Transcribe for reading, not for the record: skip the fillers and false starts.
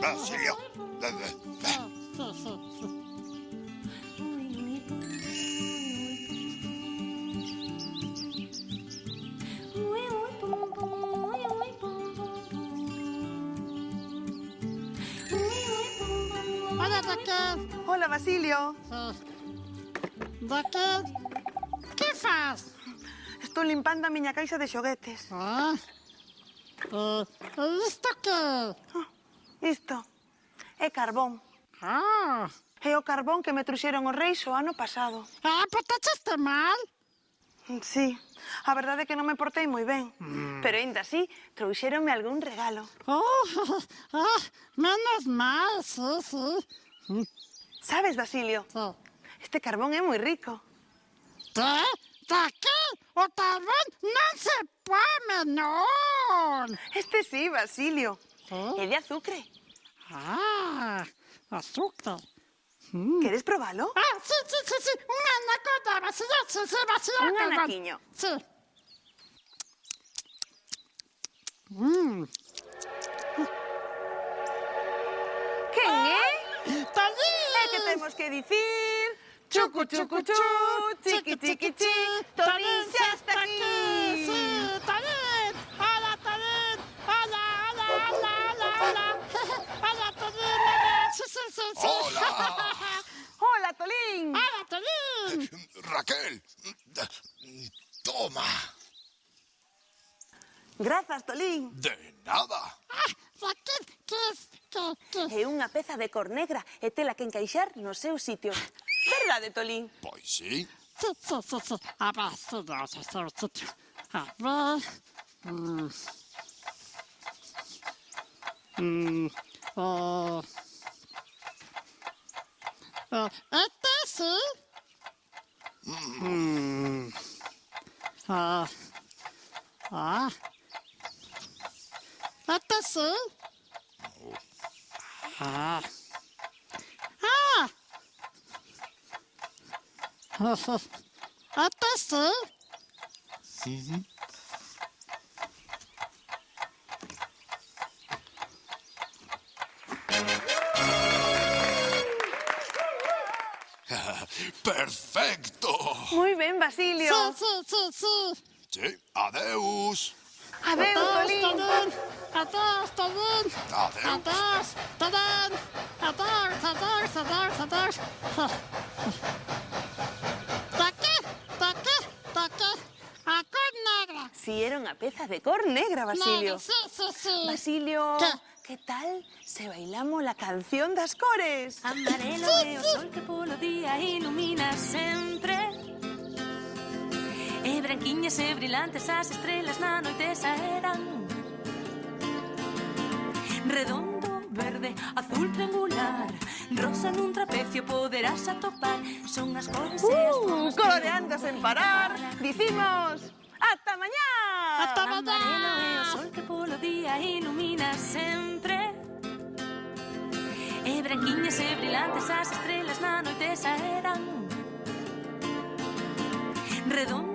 Basilio. Hola, Raquel. Hola, Basilio. Raquel, que faz? Estou limpando a miña caixa de xoguetes. Isto que? Isto é carbón. É o carbón que me truxeron os reis o ano pasado. Portaste mal? Sí, a verdade é que non me portei moi ben. Pero aínda así, trouxeronme algún regalo. Menos mal, sí. Sabes, Basilio, este carbón é moi rico. Que? Raquel, o carbón non se come, non. Este sí, Basilio. É de azucre. Azúcar. Queres probalo? Sí. Un anaconda, Basilio, sí, Basilio. Un anaquiño. Sí. Quen é? Tolín. É que temos que dicir... Chucu, chucu, chu, chiqui, chiqui, chi, Tolín xa está aquí. Sí, Tolín. Hola, Tolín. Hola. Hola, Tolín. Sí. Hola. Hola, Tolín. Hola, Tolín. Raquel. Toma. Grazas, Tolín. De nada. Raquel, que? É unha peza de cor negra e tela que encaixar no seu sitio. Verdade, Tolín? Pois sí. Sí. A ver, sí. A ver. Este sí. Este sí. Este sí. Perfecto. Moi ben, Basilio. Sí. Sí, adeus. Adeus, Tolín. Adeus, Tolín. Adeus. Adeus. Raquel. A cor negra. Si era unha peza de cor negra, Basilio. Sí. Basilio, ¿Qué? que tal se bailamos la canción das cores? Amarelo é o sol que polo día ilumina sempre. E branquiñas e brillantes as estrelas na noite saerán. Redondo, verde, azul triangular, rosa nun trapecio poderás atopar. Son as cores e as formas Coloreando sen parar, dicimos ata mañá. Ata mañá. Amarelo é o sol que polo día ilumina sempre. E branquiñas e brillantes as estrelas na noite saerán. Redondo,